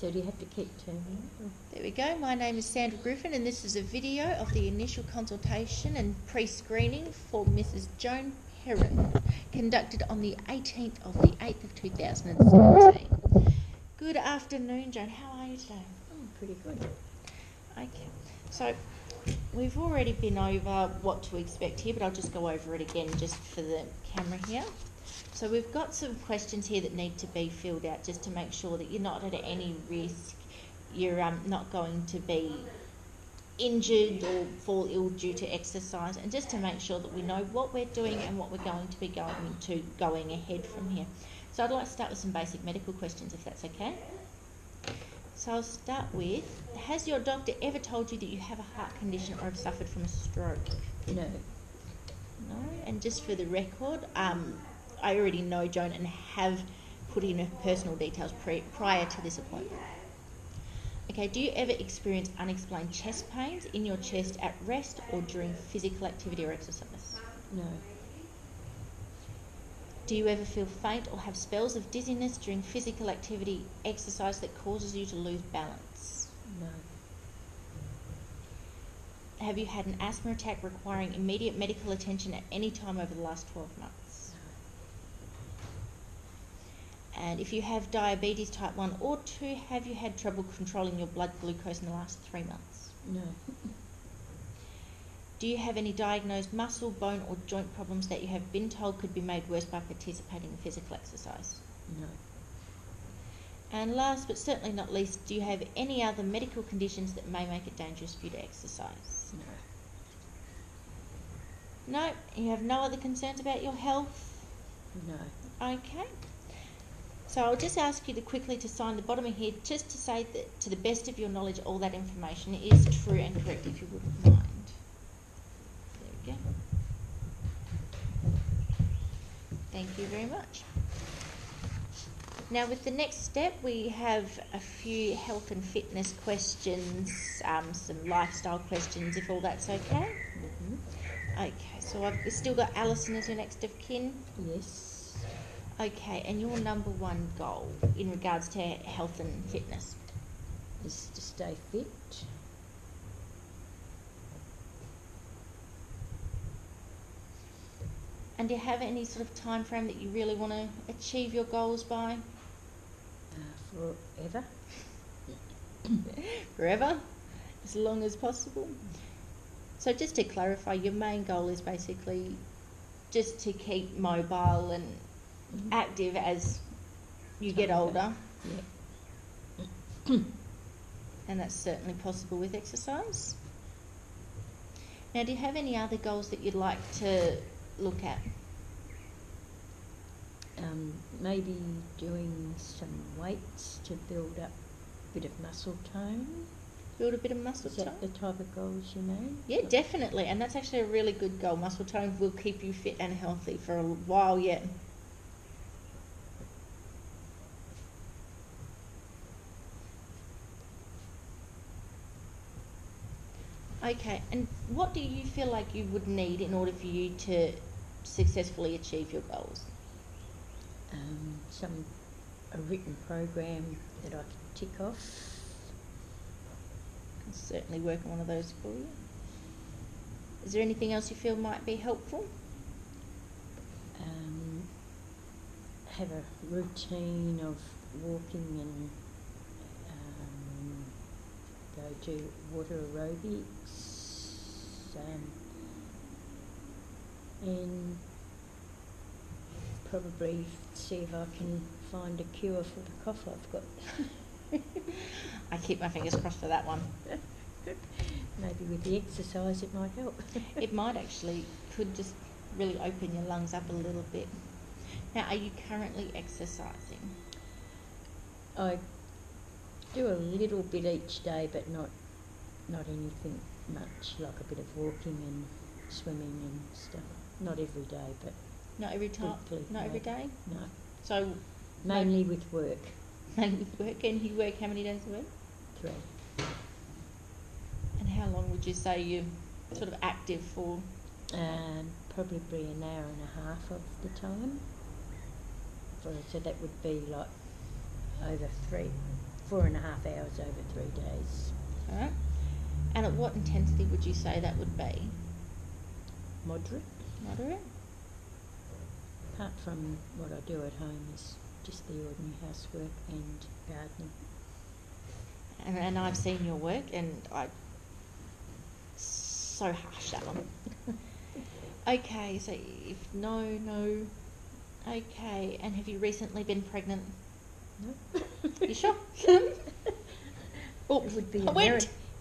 So do you have to keep turning it? There we go. My name is Sandra Griffin, and this is a video of the initial consultation and pre-screening for Mrs Joan Perrin, conducted on the 18th of the 8th of 2017. Good afternoon, Joan. How are you today? Oh, pretty good. Okay. So we've already been over what to expect here, but I'll just go over it again just for the camera here. So we've got some questions here that need to be filled out just to make sure that you're not at any risk, you're not going to be injured or fall ill due to exercise, and just to make sure that we know what we're doing and what we're going to be going ahead from here. So I'd like to start with some basic medical questions, if that's okay. So I'll start with, has your doctor ever told you that you have a heart condition or have suffered from a stroke? No. No. And just for the record, I already know Joan and have put in her personal details prior to this appointment. Okay, do you ever experience unexplained chest pains in your chest at rest or during physical activity or exercise? No. Do you ever feel faint or have spells of dizziness during physical activity exercise that causes you to lose balance? No. Have you had an asthma attack requiring immediate medical attention at any time over the last 12 months? And if you have diabetes type 1 or 2, have you had trouble controlling your blood glucose in the last 3 months? No. Do you have any diagnosed muscle, bone or joint problems that you have been told could be made worse by participating in physical exercise? No. And last but certainly not least, do you have any other medical conditions that may make it dangerous for you to exercise? No. No? You have no other concerns about your health? No. Okay. So I'll just ask you quickly to sign the bottom of here, just to say that to the best of your knowledge all that information is true and correct, if you wouldn't mind. There we go. Thank you very much. Now with the next step we have a few health and fitness questions, some lifestyle questions, if all that's okay. Okay, so I've still got Alison as your next of kin. Yes. Okay, and your number one goal in regards to health and fitness? Is to stay fit. And do you have any sort of time frame that you really want to achieve your goals by? Forever. Forever? As long as possible? So just to clarify, your main goal is basically just to keep mobile and active as you get older. Yeah. And that's certainly possible with exercise. Now, do you have any other goals that you'd like to look at? Maybe doing some weights to build up a bit of muscle tone. Build a bit of muscle Is tone? that the type of goals you mean? Yeah, definitely. And that's actually a really good goal. Muscle tone will keep you fit and healthy for a while yet. Okay, and what do you feel like you would need in order for you to successfully achieve your goals? A written program that I can tick off. Can certainly work on one of those for you. Is there anything else you feel might be helpful? Have a routine of walking and go to water aerobics, and probably see if I can find a cure for the cough I've got. I keep my fingers crossed for that one. Maybe with the exercise it might help. It might actually, could just really open your lungs up a little bit. Now, are you currently exercising? I do a little bit each day, but not anything much, like a bit of walking and swimming and stuff. Not every day, but Not every time? weekly, Not no. every day? No. So Mainly with work. mainly with work, and you work how many days a week? 3. And how long would you say you're sort of active for? Probably an hour and a half of the time. So that would be like over 4.5 hours over 3 days. Alright. And at what intensity would you say that would be? Moderate. Moderate? Apart from what I do at home is just the ordinary housework and gardening. And I've seen your work, and so harsh, that one. Okay, so if no. Okay, and have you recently been pregnant? No. You sure? Oh, It would be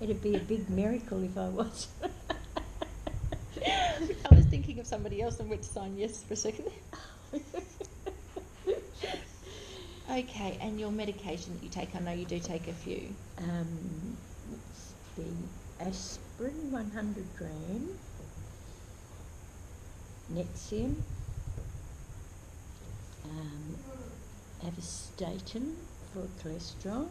it'd be a big miracle if I was. I was thinking of somebody else and went to sign yes for a second. Okay, and your medication that you take, I know you do take a few. It's the aspirin, 100 gram, Nexium, Avastatin for cholesterol,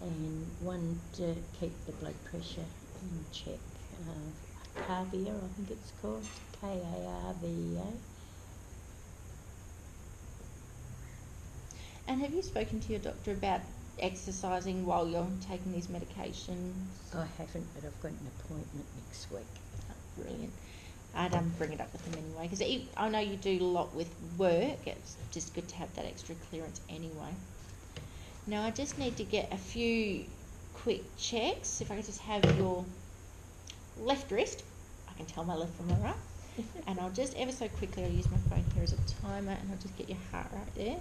and one to keep the blood pressure in check. Carvia, I think it's called, Karvea. And have you spoken to your doctor about exercising while you're taking these medications? I haven't, but I've got an appointment next week. Oh, brilliant. I'd bring it up with them anyway, because I know you do a lot with work. It's just good to have that extra clearance anyway. Now I just need to get a few quick checks. If I could just have your left wrist, I can tell my left from my right. And I'll just ever so quickly, I'll use my phone here as a timer, and I'll just get your heart right there.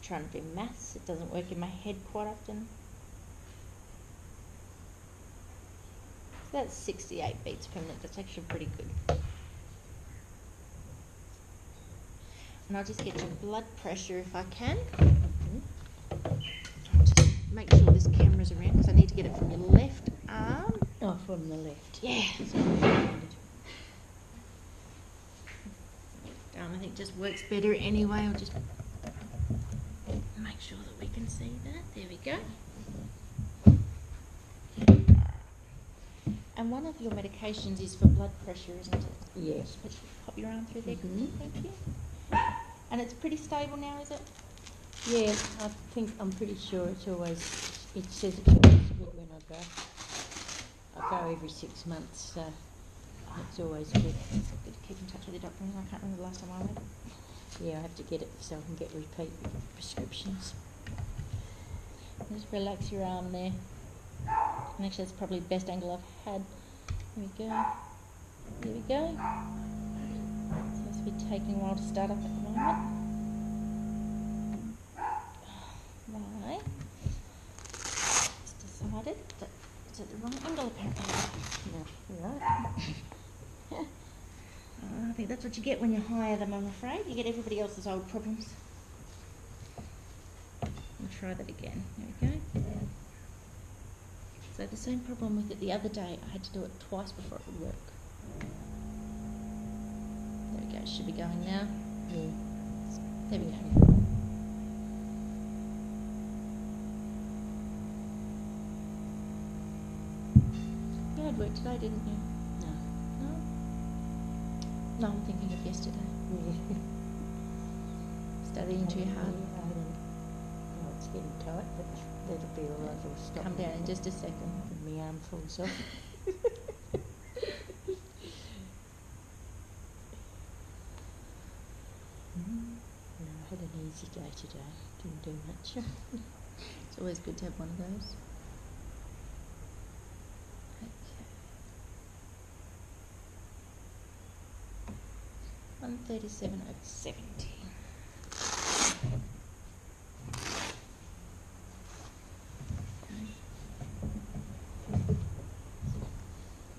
Trying to do maths, it doesn't work in my head quite often. So that's 68 beats per minute, that's actually pretty good. And I'll just get your blood pressure if I can. I'll just make sure this camera's around, because I need to get it from your left arm. Oh, from the left. Yeah. I think it just works better anyway. I'll just make sure that we can see that. There we go. And one of your medications is for blood pressure, isn't it? Yes. Let's pop your arm through there. Mhm. Thank you. And it's pretty stable now, is it? Yeah, I'm pretty sure it's always, it says it's always good when I go. I go every 6 months, so it's always good. It's good to keep in touch with your doctor. I can't remember the last time I went. Yeah, I have to get it so I can get repeat prescriptions. Just relax your arm there. And actually, that's probably the best angle I've had. There we go. There we go. Seems to be taking a while to start up at the moment. Right. Just decided that it's at the wrong angle apparently. Yeah, right. I think that's what you get when you hire them, I'm afraid. You get everybody else's old problems. We'll try that again. There we go. So the same problem with it the other day. I had to do it twice before it would work. There we go. It should be going now. Yeah. There we go. You had work today, didn't you? No. No? No, I'm thinking of yesterday. Yeah. Studying too hard. Oh, it's getting tight, but that'll be all right. I'll stop. Come down in just a second. And my arm falls off. No, I had an easy day today. Didn't do much. It's always good to have one of those. Okay. 137/70.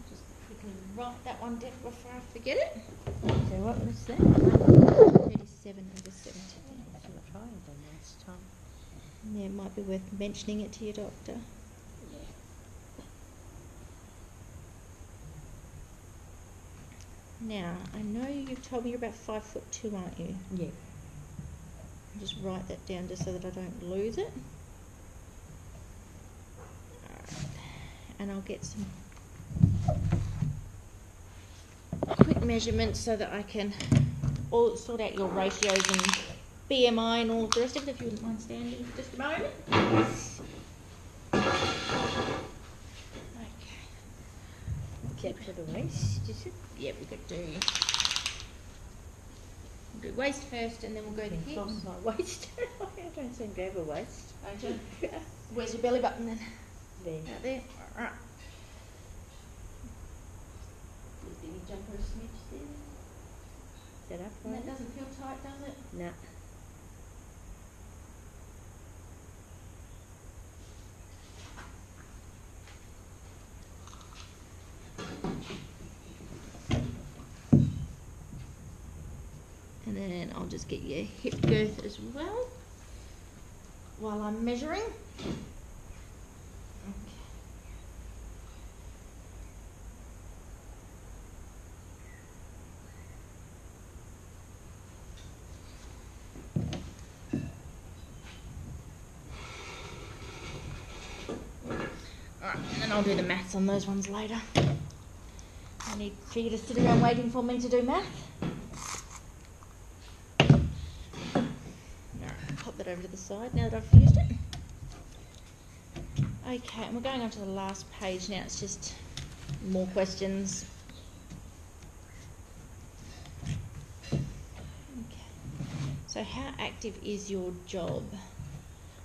Just quickly write that one down before I forget it. So what was that? 137/70. It's a lot higher than last time. Yeah, it might be worth mentioning it to your doctor. Yeah. Now, I know you've told me you're about 5'2", aren't you? Yeah. I'll just write that down just so that I don't lose it. Alright. And I'll get some quick measurements so that I can sort out your ratios and BMI and all of the rest of it, if you wouldn't mind standing for just a moment. Okay. Except for the waist, is it? Yeah, we could do waist first and then we'll go to hips. From my waist. I don't seem to have a waist. Where's your belly button then? There. Out there. Alright. Did you jump or a smidge there? Is that up And right? that doesn't feel tight, does it? No. And then I'll just get your hip girth as well while I'm measuring. Okay. Alright, and then I'll do the maths on those ones later. I need for you to sit around waiting for me to do math. Pop that over to the side now that I've used it. Okay, and we're going on to the last page now. It's just more questions. Okay. So how active is your job?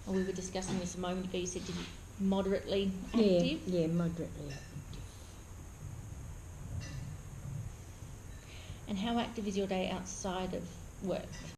Well, we were discussing this a moment ago. You said you're moderately active. Yeah, moderately active. And how active is your day outside of work?